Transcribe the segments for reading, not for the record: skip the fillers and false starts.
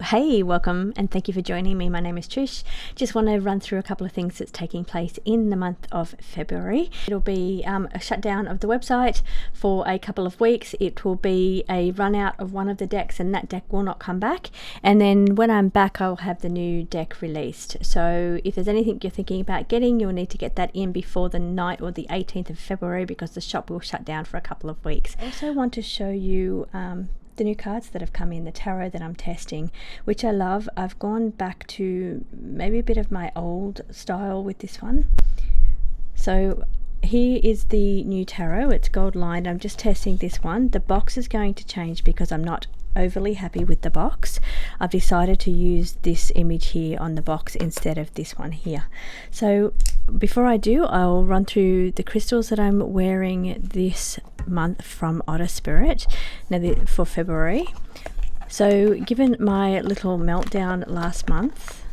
Hey, welcome and thank you for joining me. My name is Trish. Just want to run through a couple of things that's taking place in the month of February. It'll be a shutdown of the website for a couple of weeks. It will be a run out of one of the decks and that deck will not come back. And then when I'm back, I'll have the new deck released. So if there's anything you're thinking about getting, you'll need to get that in before the 9th or the 18th of February because the shop will shut down for a couple of weeks. I also want to show you the new cards that have come in, the tarot that I'm testing, which I love. I've gone back to maybe a bit of my old style with this one. So here is the new tarot. It's gold lined. I'm just testing this one. The box is going to change because I'm not overly happy with the box. I've decided to use this image here on the box instead of this one here. So before I do, I'll run through the crystals that I'm wearing this month from Otter Spirit for February. So given my little meltdown last month,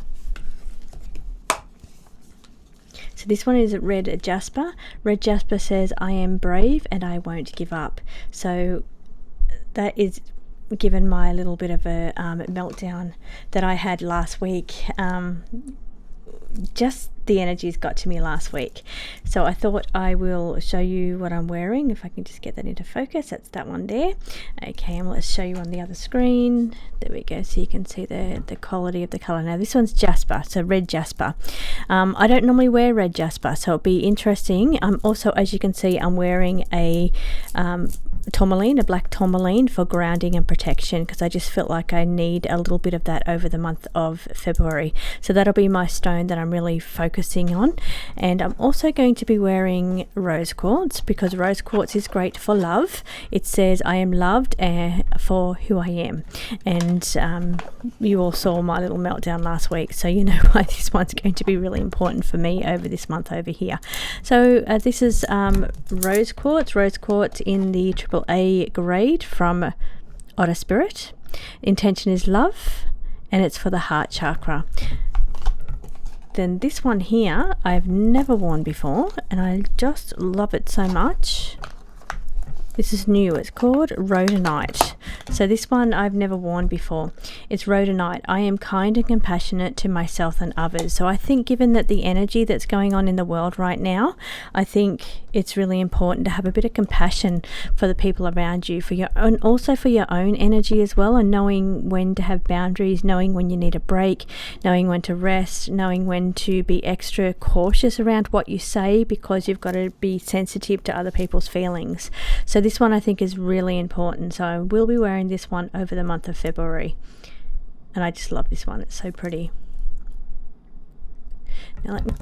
so this one is red jasper. Red jasper says I am brave and I won't give up. So that is given my little bit of a meltdown that I had last week. Just the energies got to me last week, so I thought I will show you what I'm wearing. If I can just get that into focus, that's that one there. Okay, and let's show you on the other screen. There we go, so you can see the quality of the color. Now this one's jasper, so red jasper. I don't normally wear red jasper, so it'll be interesting. Also, as you can see, I'm wearing a tourmaline, a black tourmaline for grounding and protection, because I just felt like I need a little bit of that over the month of February. So that'll be my stone that I'm really focusing on. And I'm also going to be wearing rose quartz because rose quartz is great for love. It says I am loved for who I am. And you all saw my little meltdown last week, so you know why this one's going to be really important for me over this month over here. So this is rose quartz in the AAA grade from Otter Spirit. Intention is love and it's for the heart chakra. Then this one here I've never worn before and I just love it so much. This is new. It's called Rhodonite. So this one I've never worn before. It's Rhodonite. I am kind and compassionate to myself and others. So I think given that the energy that's going on in the world right now, I think it's really important to have a bit of compassion for the people around you, and also for your own energy as well, and knowing when to have boundaries, knowing when you need a break, knowing when to rest, knowing when to be extra cautious around what you say because you've got to be sensitive to other people's feelings. So this one I think is really important. So I will be wearing this one over the month of February. And I just love this one. It's so pretty.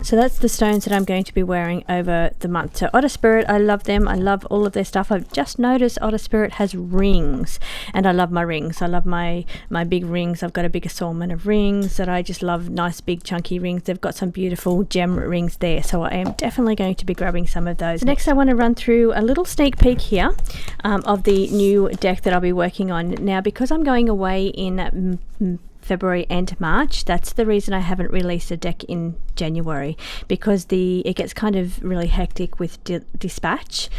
So that's the stones that I'm going to be wearing over the month. So Otter Spirit, I love them. I love all of their stuff. I've just noticed Otter Spirit has rings, and I love my rings. I love my big rings. I've got a big assortment of rings that I just love, nice big chunky rings. They've got some beautiful gem rings there, so I am definitely going to be grabbing some of those. Next I want to run through a little sneak peek here of the new deck that I'll be working on. Now because I'm going away in February and March, that's the reason I haven't released a deck in January, because it gets kind of really hectic with dispatch,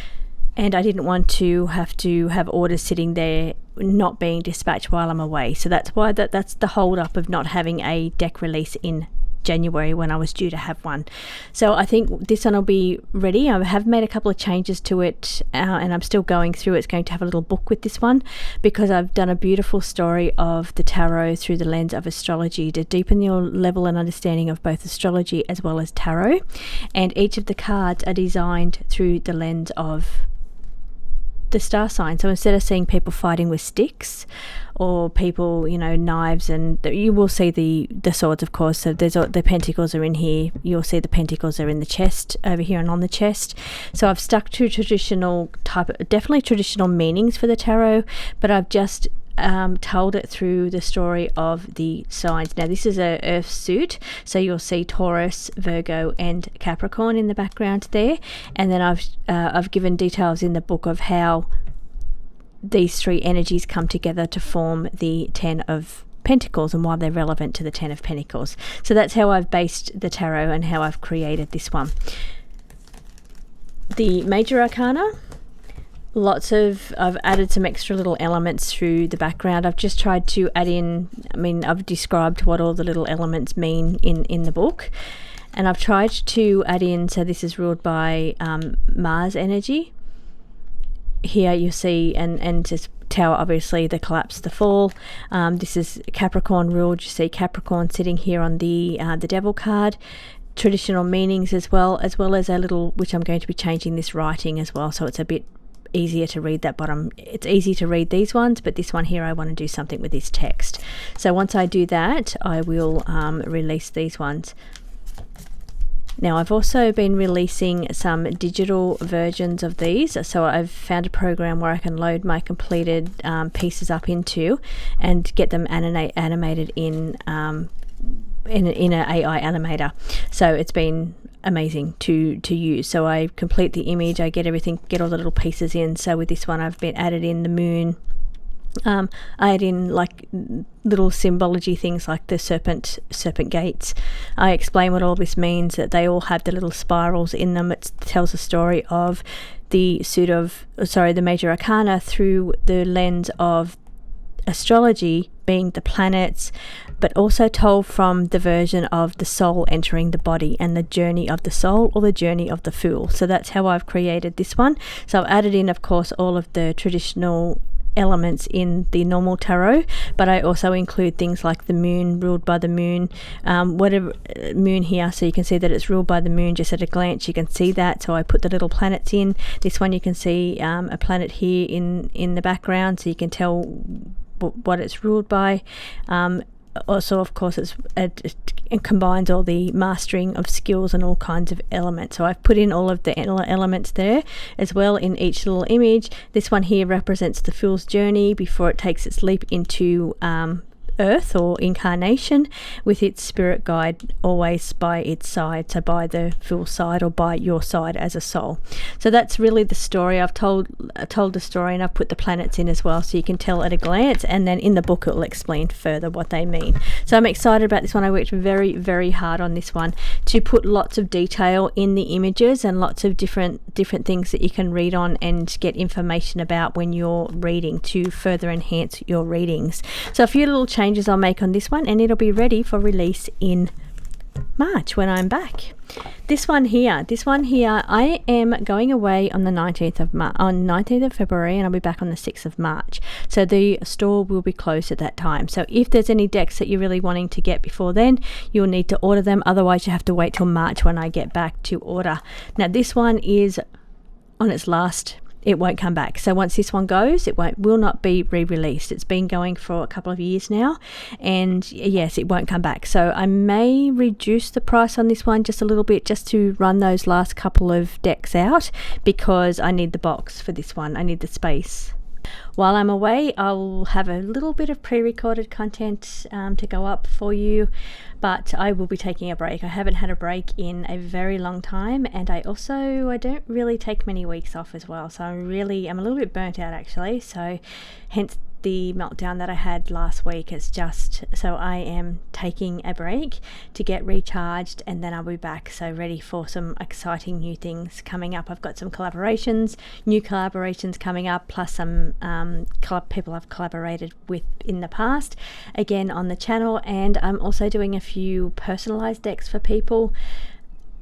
and I didn't want to have orders sitting there not being dispatched while I'm away. So that's why that's the hold up of not having a deck release in January when I was due to have one. So I think this one will be ready. I have made a couple of changes to it and I'm still going through. It's going to have a little book with this one because I've done a beautiful story of the tarot through the lens of astrology to deepen your level and understanding of both astrology as well as tarot. And each of the cards are designed through the lens of the star sign. So instead of seeing people fighting with sticks or people, knives, and you will see the swords, of course. So there's the pentacles are in here. You'll see the pentacles are in the chest over here and on the chest. So I've stuck to definitely traditional meanings for the tarot, but I've just told it through the story of the signs. Now this is a earth suit, so you'll see Taurus, Virgo and Capricorn in the background there, and then I've given details in the book of how these three energies come together to form the 10 of Pentacles and why they're relevant to the 10 of Pentacles. So that's how I've based the tarot and how I've created this one. The major arcana I've added some extra little elements through the background. I've just tried to add in, I've described what all the little elements mean in the book, and I've tried to add in, so this is ruled by Mars energy. Here you see, and just Tower, obviously the collapse, the fall. This is Capricorn ruled. You see Capricorn sitting here on the Devil card. Traditional meanings as well as a little, which I'm going to be changing this writing as well, so it's a bit easier to read that bottom. It's easy to read these ones, but this one here I want to do something with this text. So once I do that, I will release these ones. Now I've also been releasing some digital versions of these, so I've found a program where I can load my completed pieces up into and get them animated in an AI animator. So it's been amazing to use. So I complete the image, I get all the little pieces in. So with this one I've been added in the moon. I add in like little symbology things like the serpent gates. I explain what all this means, that they all have the little spirals in them. It tells the story of the major arcana through the lens of astrology, being the planets, but also told from the version of the soul entering the body and the journey of the soul, or the journey of the fool. So that's how I've created this one. So I've added in, of course, all of the traditional elements in the normal tarot, but I also include things like the moon, ruled by the moon, whatever moon here, so you can see that it's ruled by the moon. Just at a glance you can see that, so I put the little planets in. This one you can see a planet here in the background, so you can tell what it's ruled by. Also, of course, it combines all the mastering of skills and all kinds of elements. So I've put in all of the elements there as well in each little image. This one here represents the fool's journey before it takes its leap into earth or incarnation, with its spirit guide always by its side, so by the fool's side or by your side as a soul. So that's really the story. I've told the story, and I've put the planets in as well, so you can tell at a glance, and then in the book it will explain further what they mean. So I'm excited about this one. I worked very, very hard on this one to put lots of detail in the images and lots of different things that you can read on and get information about when you're reading, to further enhance your readings. So a few little changes I'll make on this one, and it'll be ready for release in March when I'm back. This one here, I am going away on the 19th of February, and I'll be back on the 6th of March. So the store will be closed at that time. So if there's any decks that you're really wanting to get before then, you'll need to order them. Otherwise, you have to wait till March when I get back to order. Now, this one is on its last. It won't come back. So once this one goes, it will not be re-released. It's been going for a couple of years now, and yes, it won't come back. So I may reduce the price on this one just a little bit, just to run those last couple of decks out, because I need the box for this one. I need the space. While I'm away, I'll have a little bit of pre-recorded content to go up for you, but I will be taking a break. I haven't had a break in a very long time, and I don't really take many weeks off as well, so I'm a little bit burnt out actually, so hence the meltdown that I had last week. It's just, so I am taking a break to get recharged, and then I'll be back, so ready for some exciting new things coming up. I've got some new collaborations coming up, plus some people I've collaborated with in the past, again on the channel, and I'm also doing a few personalized decks for people,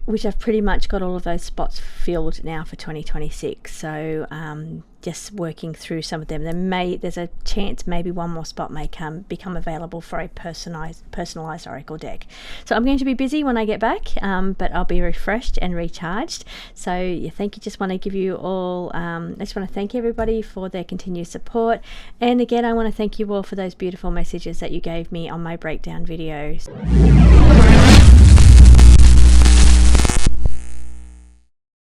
which I've pretty much got all of those spots filled now for 2026. So just working through some of them. There's a chance maybe one more spot may become available for a personalized oracle deck. So I'm going to be busy when I get back, but I'll be refreshed and recharged. So yeah, thank you. Just want to give you all, I just want to thank everybody for their continued support. And again, I want to thank you all for those beautiful messages that you gave me on my breakdown videos.